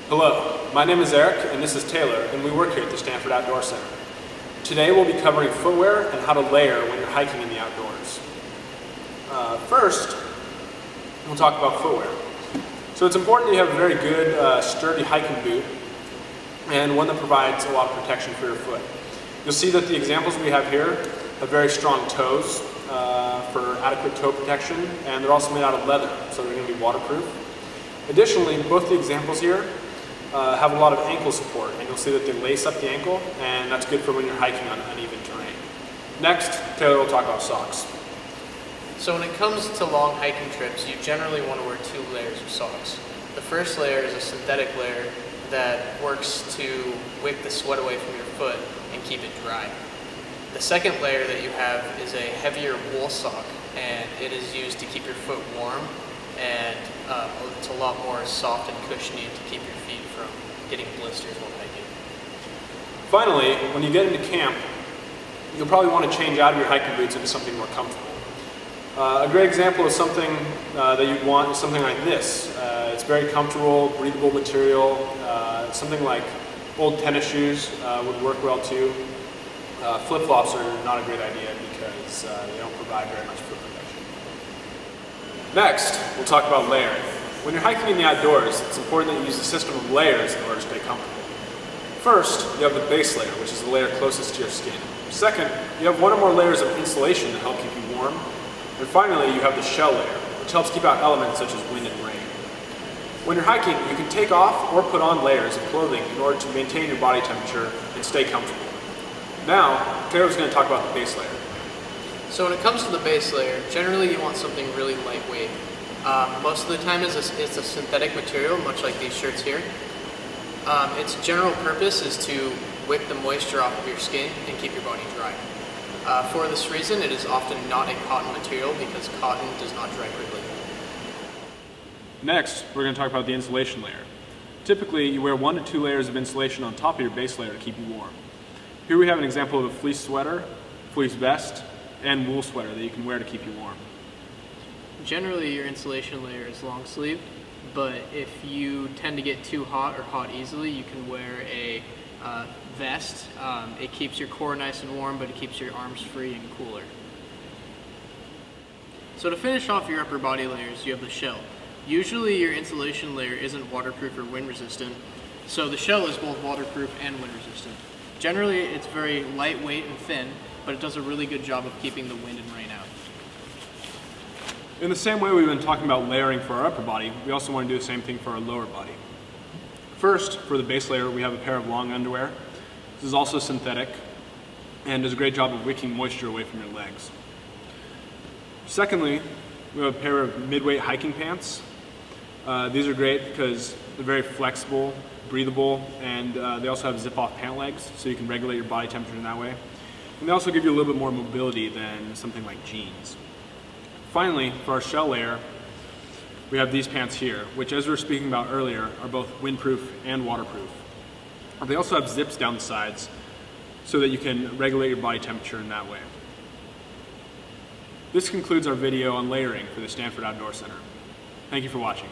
Hello, my name is Eric and this is Taylor, and we work here at the Stanford Outdoor Center. Today we'll be covering footwear and how to layer when you're hiking in the outdoors. First, we'll talk about footwear. So it's important that you have a very good, sturdy hiking boot and one that provides a lot of protection for your foot. You'll see that the examples we have here have very strong toes for adequate toe protection, and they're also made out of leather, so they're going to be waterproof. Additionally, both the examples here have a lot of ankle support, and you'll see that they lace up the ankle, and that's good for when you're hiking on uneven terrain. Next, Taylor will talk about socks. So when it comes to long hiking trips, you generally want to wear 2 layers of socks. The first layer is a synthetic layer that works to wick the sweat away from your foot and keep it dry. The second layer that you have is a heavier wool sock, and it is used to keep your foot warm, and it's a lot more soft and cushiony to keep your feet from getting blisters while hiking. Finally, when you get into camp, you'll probably want to change out of your hiking boots into something more comfortable. A great example of something that you'd want is something like this. It's very comfortable, breathable material. Something like old tennis shoes would work well too. Flip-flops are not a great idea because they don't provide very much foot protection. Next, we'll talk about layering. When you're hiking in the outdoors, it's important that you use a system of layers in order to stay comfortable. First, you have the base layer, which is the layer closest to your skin. Second, you have one or more layers of insulation to help keep you warm. And finally, you have the shell layer, which helps keep out elements such as wind and rain. When you're hiking, you can take off or put on layers of clothing in order to maintain your body temperature and stay comfortable. Now, Taylor's going to talk about the base layer. So when it comes to the base layer, generally you want something really lightweight. Most of the time it's a synthetic material, much like these shirts here. Its general purpose is to wick the moisture off of your skin and keep your body dry. For this reason, it is often not a cotton material because cotton does not dry quickly. Next, we're going to talk about the insulation layer. Typically, you wear 1 to 2 layers of insulation on top of your base layer to keep you warm. Here we have an example of a fleece sweater, fleece vest, and wool sweater that you can wear to keep you warm. Generally, your insulation layer is long sleeved, but if you tend to get too hot or hot easily, you can wear a vest. It keeps your core nice and warm, but it keeps your arms free and cooler. So to finish off your upper body layers, you have the shell. Usually your insulation layer isn't waterproof or wind resistant, so the shell is both waterproof and wind resistant. Generally, it's very lightweight and thin, but it does a really good job of keeping the wind and rain out. In the same way we've been talking about layering for our upper body, we also want to do the same thing for our lower body. First, for the base layer, we have a pair of long underwear. This is also synthetic and does a great job of wicking moisture away from your legs. Secondly, we have a pair of mid-weight hiking pants. These are great because they're very flexible, breathable, and they also have zip-off pant legs, so you can regulate your body temperature in that way. And they also give you a little bit more mobility than something like jeans. Finally, for our shell layer, we have these pants here, which, as we were speaking about earlier, are both windproof and waterproof. They also have zips down the sides so that you can regulate your body temperature in that way. This concludes our video on layering for the Stanford Outdoor Center. Thank you for watching.